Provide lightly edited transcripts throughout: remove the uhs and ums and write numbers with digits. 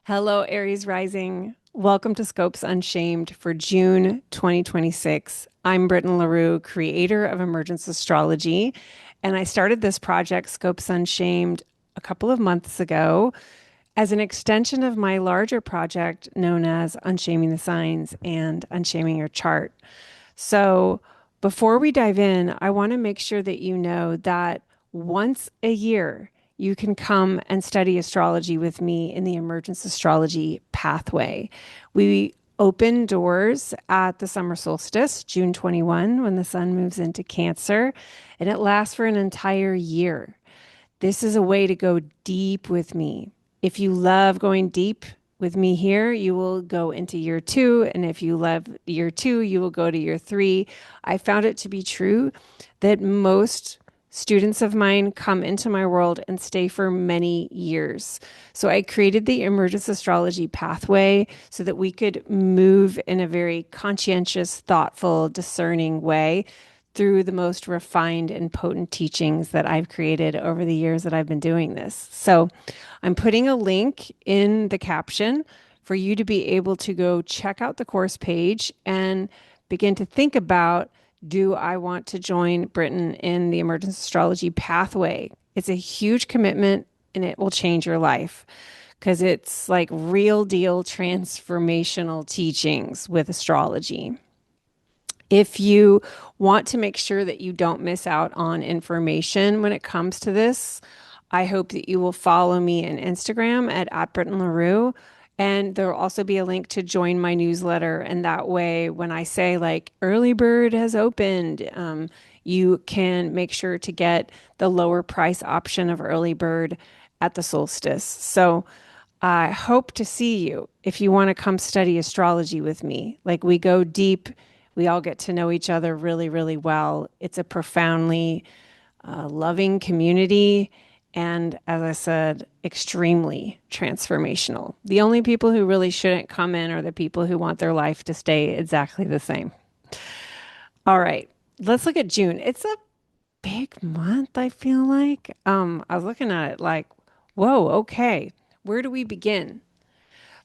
Hello, Aries rising. Welcome to Scopes Unshamed for June 2026. I'm Britten LaRue, creator of Emergence Astrology, and I started this project, Scopes Unshamed, a couple of months ago as an extension of my larger project known as Unshaming the Signs and Unshaming Your Chart. So, before we dive in, I want to make sure that you know that once a year, you can come and study astrology with me in the Emergence Astrology Pathway. We open doors at the summer solstice, June 21, when the sun moves into Cancer, and it lasts for an entire year. This is a way to go deep with me. If you love going deep with me here, you will go into year two. And if you love year two, you will go to year three. I found it to be true that most students of mine come into my world and stay for many years. So I created the Emergence Astrology Pathway so that we could move in a very conscientious, thoughtful, discerning way through the most refined and potent teachings that I've created over the years that I've been doing this. So I'm putting a link in the caption for you to be able to go check out the course page and begin to think about, do I want to join Britten in the Emergence Astrology Pathway? It's a huge commitment and it will change your life because it's like real deal transformational teachings with astrology. If you want to make sure that you don't miss out on information when it comes to this, I hope that you will follow me on Instagram at Britten LaRue. And there will also be a link to join my newsletter. And that way, when I say like early bird has opened, you can make sure to get the lower price option of early bird at the solstice. So I hope to see you if you want to come study astrology with me. Like we go deep, we all get to know each other really, really well. It's a profoundly loving community. And as I said, extremely transformational. The only people who really shouldn't come in are the people who want their life to stay exactly the same. All right, let's look at June. It's a big month, I feel like. I was looking at it like, whoa, okay, where do we begin?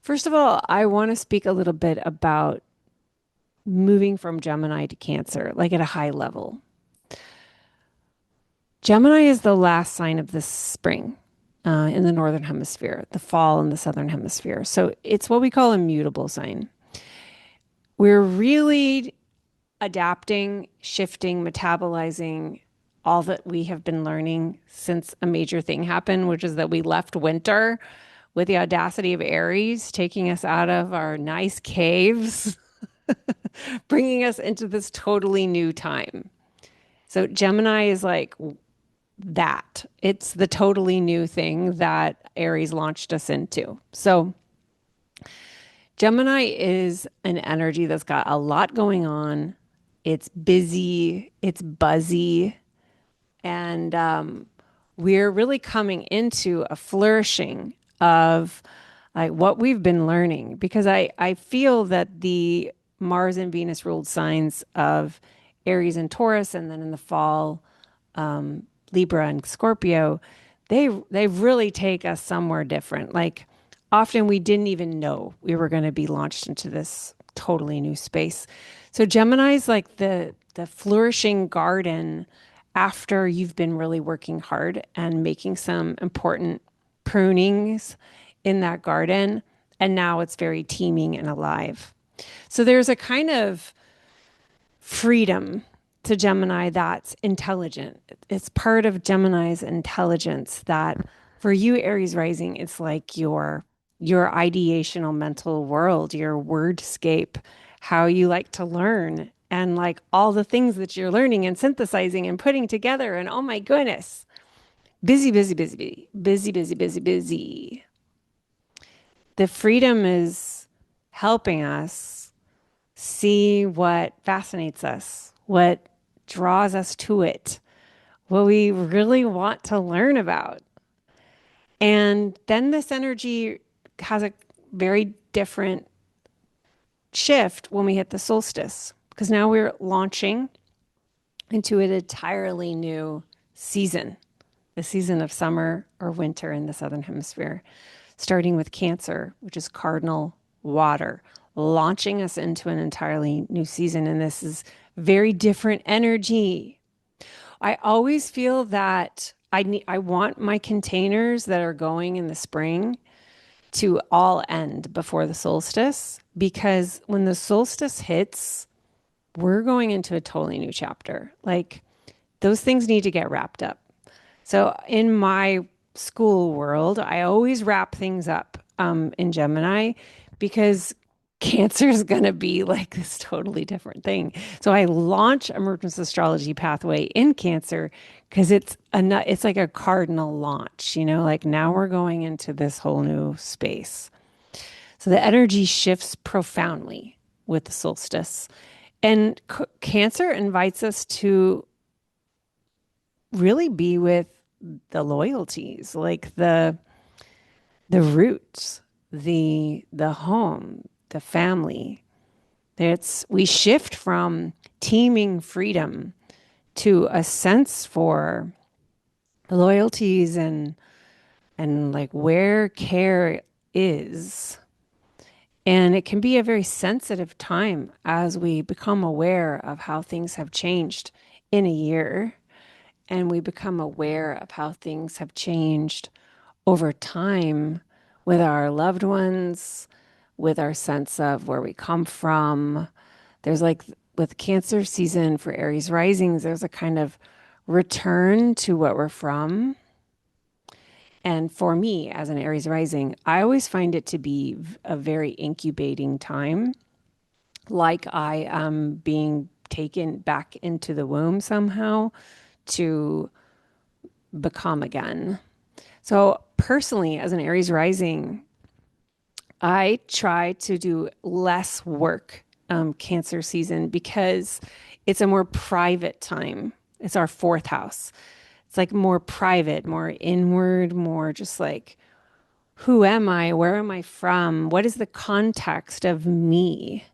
First of all, I want to speak a little bit about moving from Gemini to Cancer, like at a high level. Gemini is the last sign of the spring in the northern hemisphere, the fall in the southern hemisphere. So it's what we call a mutable sign. We're really adapting, shifting, metabolizing all that we have been learning since a major thing happened, which is that we left winter with the audacity of Aries, taking us out of our nice caves, bringing us into this totally new time. So Gemini is like that. It's the totally new thing that Aries launched us into. So Gemini is an energy that's got a lot going on. It's busy, it's buzzy, and we're really coming into a flourishing of like what we've been learning because I feel that the Mars and Venus ruled signs of Aries and Taurus, and then in the fall, Libra and Scorpio, they really take us somewhere different. Like often we didn't even know we were going to be launched into this totally new space. So Gemini is like the flourishing garden after you've been really working hard and making some important prunings in that garden. And now it's very teeming and alive. So there's a kind of freedom to Gemini that's intelligent. It's part of Gemini's intelligence that for you, Aries rising, it's like your ideational mental world, your wordscape, how you like to learn, and like all the things that you're learning and synthesizing and putting together. And oh my goodness, busy, busy, busy, busy, busy, busy, busy, busy. The freedom is helping us see what fascinates us, what draws us to it, what we really want to learn about. And then this energy has a very different shift when we hit the solstice, because now we're launching into an entirely new season, the season of summer or winter in the southern hemisphere. starting with Cancer, which is cardinal water, launching us into an entirely new season. And this is very different energy. I always feel that I want my containers that are going in the spring to all end before the solstice, because when the solstice hits, we're going into a totally new chapter. Like those things need to get wrapped up. So in my school world, I always wrap things up in Gemini because Cancer is going to be like this totally different thing. So I launch Emergence Astrology Pathway in Cancer because it's like a cardinal launch, like now we're going into this whole new space. So the energy shifts profoundly with the solstice. And Cancer invites us to really be with the loyalties, like the roots, the home, the family. We shift from teeming freedom to a sense for the loyalties and like where care is. And it can be a very sensitive time as we become aware of how things have changed in a year, and we become aware of how things have changed over time with our loved ones, with our sense of where we come from. There's like with Cancer season for Aries risings, there's a kind of return to what we're from. And for me, as an Aries rising, I always find it to be a very incubating time, like I am being taken back into the womb somehow to become again. So, personally, as an Aries rising, I try to do less work Cancer season because it's a more private time. It's our fourth house. It's like more private, more inward, more just like, who am I? Where am I from? What is the context of me?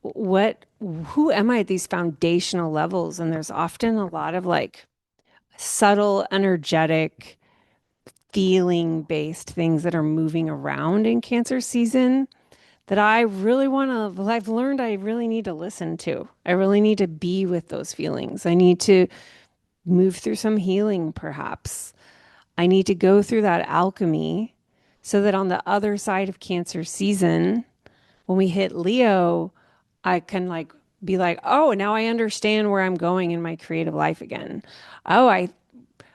What, who am I at these foundational levels? And there's often a lot of like subtle, energetic, feeling based things that are moving around in Cancer season that I really want to, I've learned I really need to listen to. I really need to be with those feelings. I need to move through some healing, perhaps. I need to go through that alchemy so that on the other side of Cancer season, when we hit Leo, I can like be like, oh, now I understand where I'm going in my creative life again. Oh,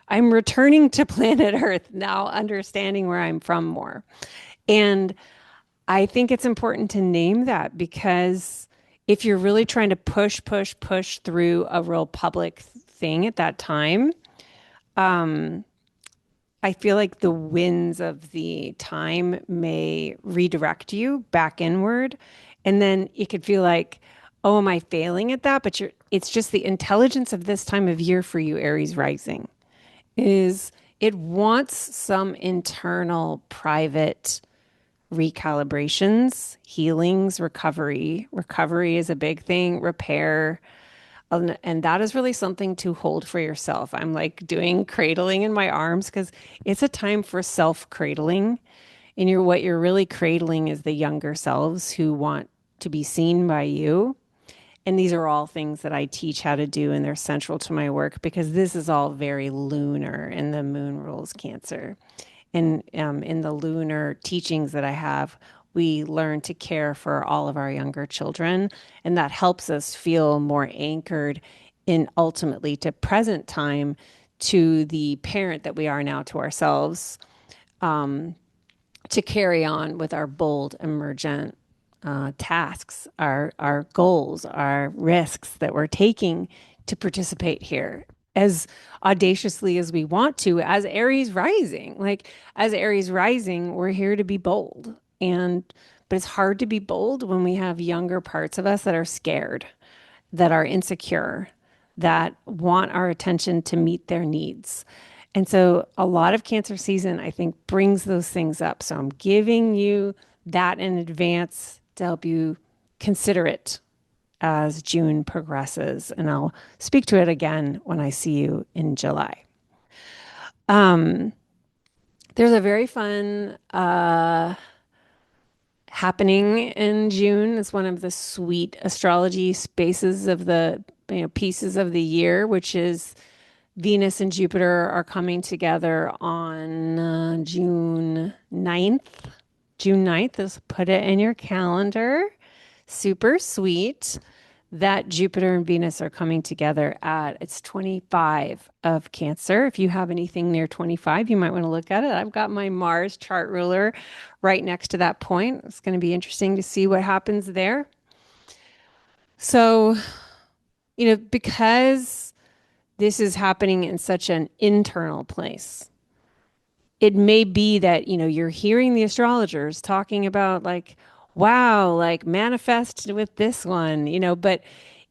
I'm returning to planet Earth now, understanding where I'm from more. And I think it's important to name that because if you're really trying to push through a real public thing at that time, I feel like the winds of the time may redirect you back inward. And then it could feel like, oh, am I failing at that? But it's just the intelligence of this time of year for you, Aries rising, is it wants some internal private recalibrations, healings, recovery. Recovery is a big thing, repair. And that is really something to hold for yourself. I'm like doing cradling in my arms because it's a time for self cradling. And what you're really cradling is the younger selves who want to be seen by you. And these are all things that I teach how to do, and they're central to my work because this is all very lunar, and the moon rules Cancer. And in the lunar teachings that I have, we learn to care for all of our younger children. And that helps us feel more anchored in ultimately to present time, to the parent that we are now to ourselves, to carry on with our bold, emergent tasks, our goals, our risks that we're taking to participate here as audaciously as we want to as Aries rising. Like as Aries rising, we're here to be bold. But it's hard to be bold when we have younger parts of us that are scared, that are insecure, that want our attention to meet their needs. And so a lot of Cancer season, I think, brings those things up. So I'm giving you that in advance to help you consider it as June progresses. And I'll speak to it again when I see you in July. There's a very fun happening in June. It's one of the sweet astrology spaces of the pieces of the year, which is Venus and Jupiter are coming together on June 9th. June 9th is put it in your calendar. Super sweet that Jupiter and Venus are coming together at it's 25 of Cancer. If you have anything near 25, you might want to look at it. I've got my Mars chart ruler right next to that point. It's going to be interesting to see what happens there. So, because this is happening in such an internal place, it may be that, you're hearing the astrologers talking about like, wow, like manifest with this one, but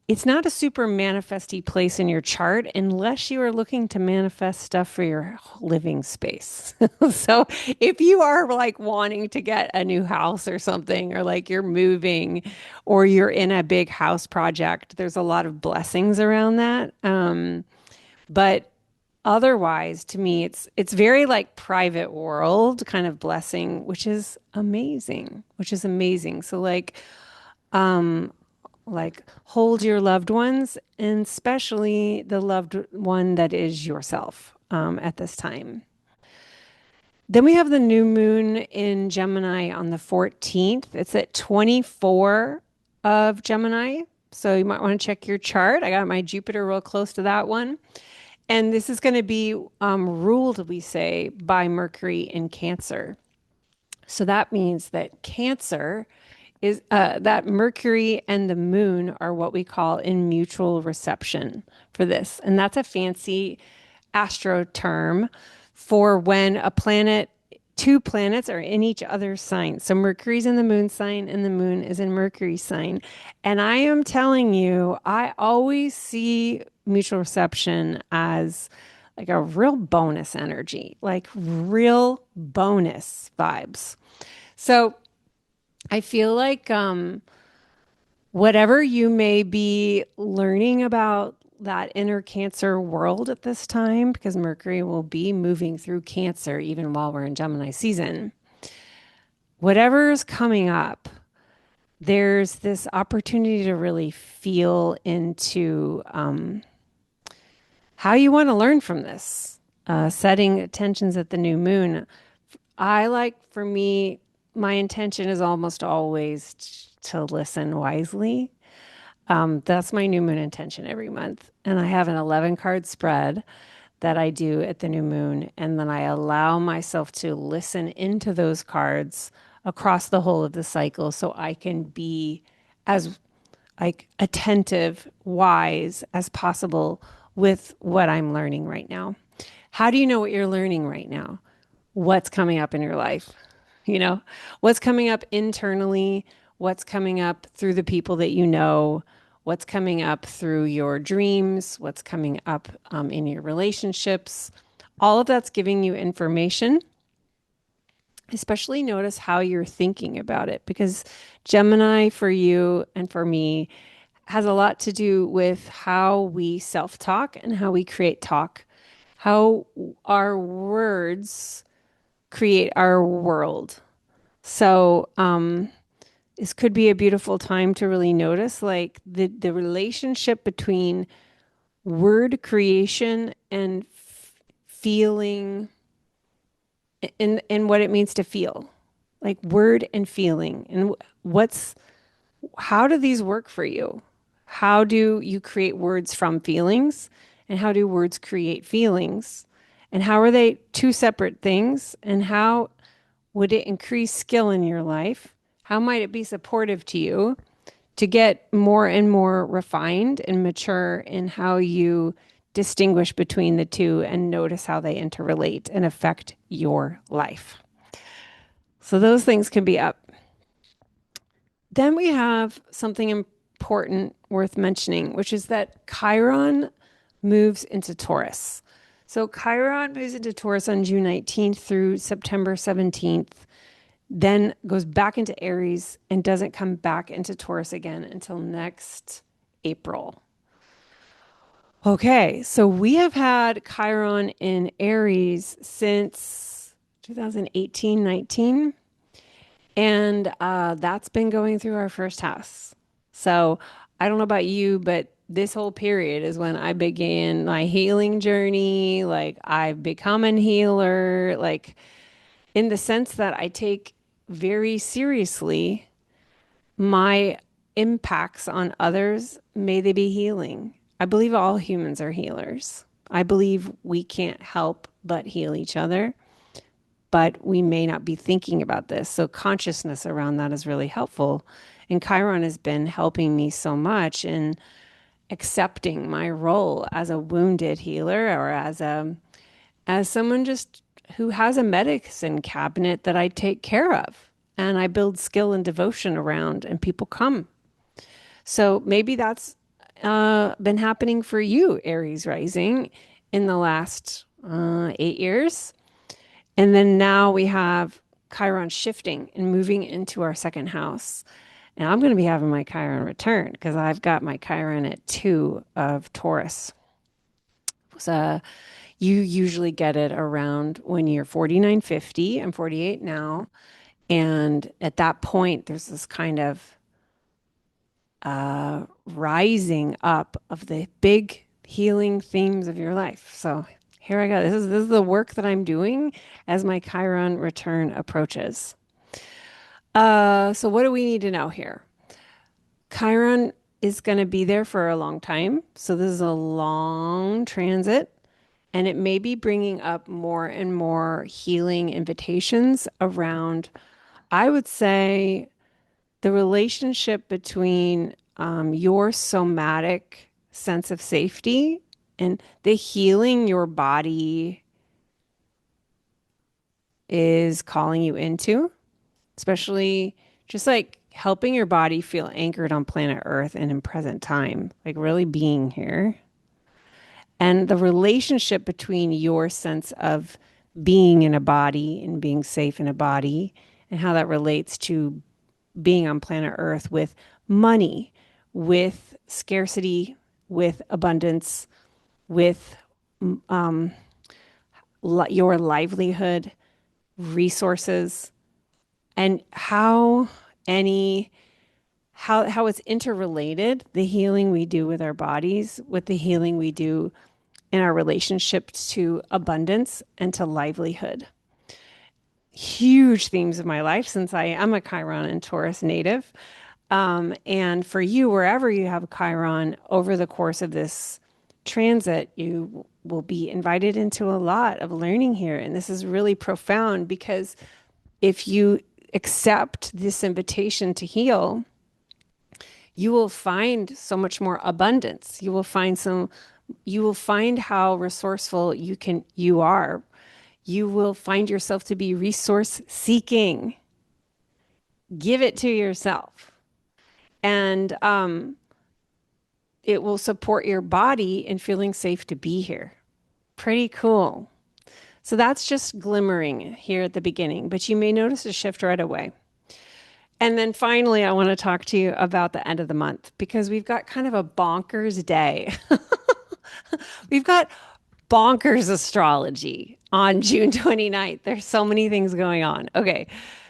it's not a super manifesty place in your chart unless you are looking to manifest stuff for your living space. So if you are like wanting to get a new house or something, or like you're moving or you're in a big house project, there's a lot of blessings around that. But otherwise, to me, it's very like private world kind of blessing, which is amazing, which is amazing. So like hold your loved ones, and especially the loved one that is yourself at this time. Then we have the new moon in Gemini on the 14th. It's at 24 of Gemini. So you might want to check your chart. I got my Jupiter real close to that one. And this is going to be ruled, we say, by Mercury in Cancer. So that means that Cancer is that Mercury and the moon are what we call in mutual reception for this. And that's a fancy astro term for when two planets are in each other's sign. So Mercury's in the moon sign and the moon is in Mercury's sign. And I am telling you, I always see mutual reception as like a real bonus energy, like real bonus vibes. So I feel like whatever you may be learning about that inner Cancer world at this time, because Mercury will be moving through Cancer even while we're in Gemini season, whatever is coming up, there's this opportunity to really feel into how you want to learn from this, setting intentions at the new moon. For me, my intention is almost always to listen wisely. That's my new moon intention every month. And I have an 11 card spread that I do at the new moon. And then I allow myself to listen into those cards across the whole of the cycle so I can be as like attentive, wise as possible with what I'm learning right now. How do you know what you're learning right now? What's coming up in your life? What's coming up internally, what's coming up through the people that you know, what's coming up through your dreams, what's coming up in your relationships. All of that's giving you information. Especially notice how you're thinking about it, because Gemini for you and for me has a lot to do with how we self talk and how we create talk, how our words create our world. So, this could be a beautiful time to really notice like the relationship between word creation and feeling and what it means to feel. Like word and feeling. And how do these work for you? How do you create words from feelings? And how do words create feelings? And how are they two separate things? And how would it increase skill in your life? How might it be supportive to you to get more and more refined and mature in how you distinguish between the two and notice how they interrelate and affect your life? So those things can be up. Then we have something important worth mentioning, which is that Chiron moves into Taurus. So Chiron moves into Taurus on June 19th through September 17th, then goes back into Aries and doesn't come back into Taurus again until next April. Okay, so we have had Chiron in Aries since 2018, 19. And that's been going through our first house. So I don't know about you, but this whole period is when I began my healing journey. Like I've become a healer, like in the sense that I take very seriously my impacts on others. May they be healing. I believe all humans are healers. I believe we can't help but heal each other, but we may not be thinking about this. So consciousness around that is really helpful. And Chiron has been helping me so much in accepting my role as a wounded healer or as someone just who has a medicine cabinet that I take care of and I build skill and devotion around and people come. So maybe that's been happening for you, Aries rising, in the last 8 years. And then now we have Chiron shifting and moving into our second house. And I'm going to be having my Chiron return because I've got my Chiron at 2 of Taurus. So you usually get it around when you're 49, 50. I'm 48 now. And at that point, there's this kind of rising up of the big healing themes of your life. So here I go. This is the work that I'm doing as my Chiron return approaches. So what do we need to know here? Chiron is going to be there for a long time. So this is a long transit, and it may be bringing up more and more healing invitations around, I would say, the relationship between your somatic sense of safety and the healing your body is calling you into, especially just like helping your body feel anchored on planet Earth and in present time, like really being here. And the relationship between your sense of being in a body and being safe in a body and how that relates to being on planet Earth with money, with scarcity, with abundance, with your livelihood, resources, and any how it's interrelated, the healing we do with our bodies, with the healing we do in our relationship to abundance and to livelihood. Huge themes of my life since I am a Chiron and Taurus native. And for you, wherever you have a Chiron over the course of this transit, you will be invited into a lot of learning here. And this is really profound because if you accept this invitation to heal, you will find so much more abundance. You will find how resourceful you are. You will find yourself to be resource seeking. Give it to yourself. And it will support your body in feeling safe to be here. Pretty cool. So that's just glimmering here at the beginning, but you may notice a shift right away. And then finally, I want to talk to you about the end of the month because we've got kind of a bonkers day. We've got bonkers astrology on June 29th. There's so many things going on. Okay.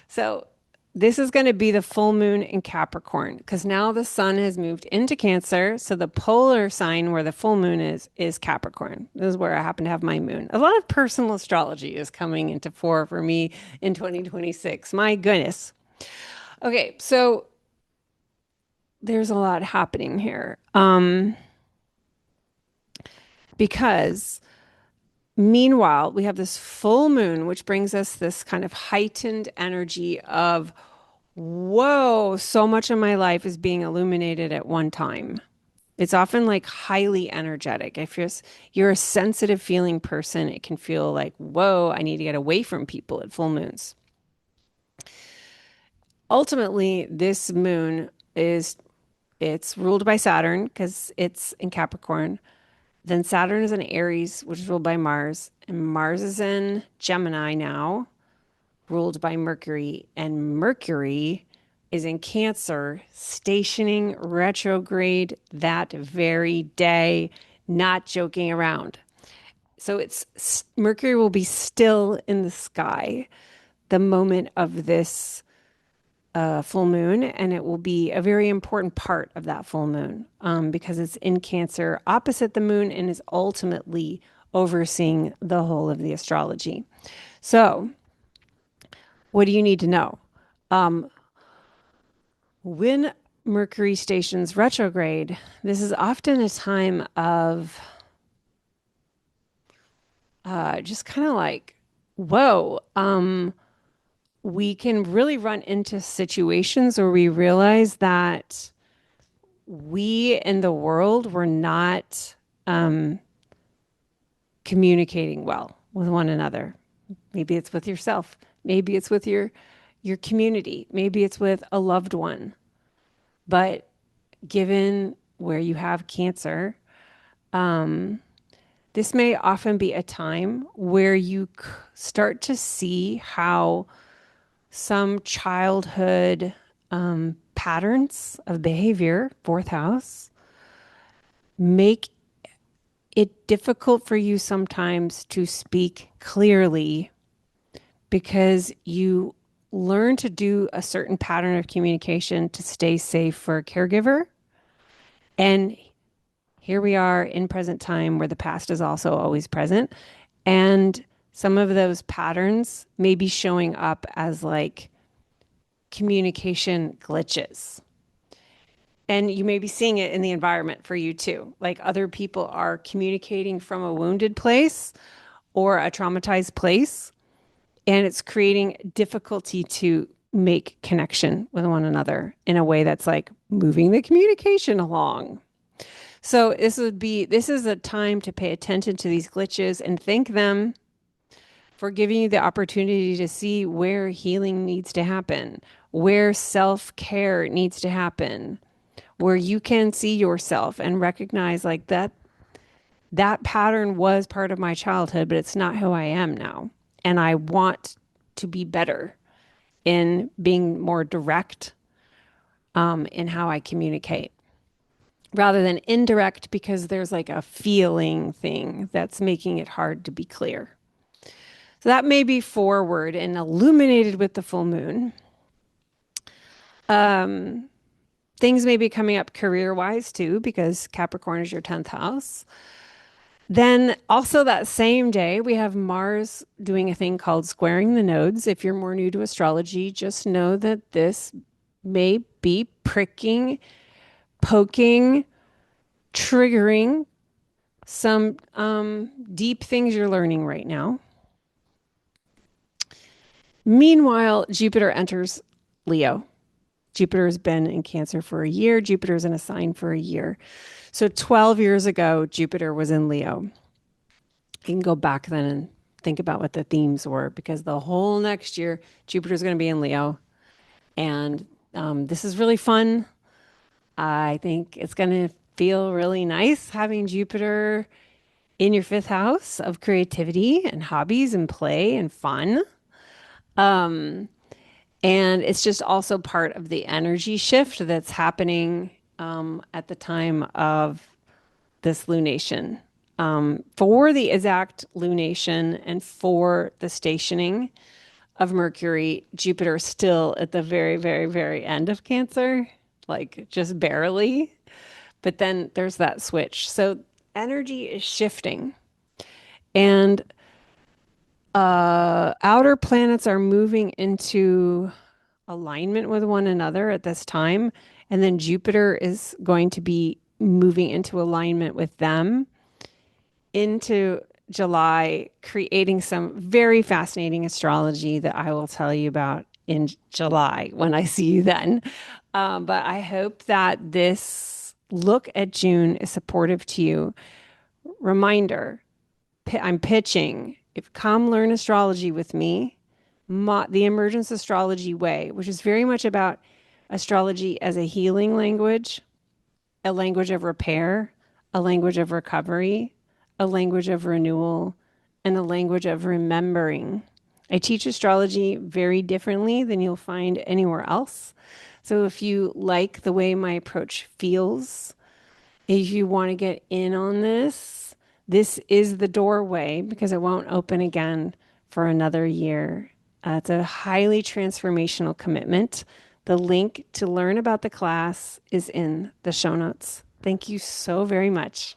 So this is going to be the full moon in Capricorn because now the sun has moved into Cancer. So the polar sign where the full moon is Capricorn. This is where I happen to have my moon. A lot of personal astrology is coming into fore for me in 2026. My goodness. Okay. So there's a lot happening here. Because meanwhile, we have this full moon, which brings us this kind of heightened energy of, whoa, so much of my life is being illuminated at one time. It's often like highly energetic. If you're a sensitive feeling person, it can feel like, whoa, I need to get away from people at full moons. Ultimately, this moon it's ruled by Saturn because it's in Capricorn. Then Saturn is in Aries, which is ruled by Mars, and Mars is in Gemini now, ruled by Mercury, and Mercury is in Cancer, stationing retrograde that very day, not joking around. So Mercury will be still in the sky the moment of this full moon, and it will be a very important part of that full moon because it's in Cancer opposite the moon and is ultimately overseeing the whole of the astrology. So, what do you need to know? When Mercury stations retrograde, this is often a time of just kind of like, whoa, we can really run into situations where we realize that we in the world were not communicating well with one another. Maybe it's with yourself. Maybe it's with your community. Maybe it's with a loved one. But given where you have Cancer, this may often be a time where you start to see how some childhood patterns of behavior, fourth house, make it difficult for you sometimes to speak clearly because you learn to do a certain pattern of communication to stay safe for a caregiver. And here we are in present time where the past is also always present. And some of those patterns may be showing up as like communication glitches. And you may be seeing it in the environment for you too. Like other people are communicating from a wounded place or a traumatized place, and it's creating difficulty to make connection with one another in a way that's like moving the communication along. So this is a time to pay attention to these glitches and thank them for giving you the opportunity to see where healing needs to happen, where self-care needs to happen, where you can see yourself and recognize like that pattern was part of my childhood, but it's not who I am now. And I want to be better in being more direct in how I communicate rather than indirect because there's like a feeling thing that's making it hard to be clear. So that may be forward and illuminated with the full moon. Things may be coming up career wise too, because Capricorn is your 10th house. Then also that same day, we have Mars doing a thing called squaring the nodes. If you're more new to astrology, just know that this may be pricking, poking, triggering some deep things you're learning right now. Meanwhile, Jupiter enters Leo. Jupiter has been in Cancer for a year. Jupiter's in a sign for a year. So 12 years ago, Jupiter was in Leo. You can go back then and think about what the themes were because the whole next year, Jupiter's going to be in Leo. And this is really fun. I think it's going to feel really nice having Jupiter in your fifth house of creativity and hobbies and play and fun. And it's just also part of the energy shift that's happening at the time of this lunation. For the exact lunation and for the stationing of Mercury, Jupiter is still at the very, very, very end of Cancer, like just barely. But then there's that switch. So energy is shifting. And outer planets are moving into alignment with one another at this time. And then Jupiter is going to be moving into alignment with them into July, creating some very fascinating astrology that I will tell you about in July when I see you then. But I hope that this look at June is supportive to you. Reminder, I'm pitching. If come learn astrology with me, the Emergence Astrology Way, which is very much about astrology as a healing language, a language of repair, a language of recovery, a language of renewal, and a language of remembering. I teach astrology very differently than you'll find anywhere else. So if you like the way my approach feels, if you want to get in on this, This is the doorway because it won't open again for another year. It's a highly transformational commitment. The link to learn about the class is in the show notes. Thank you so very much.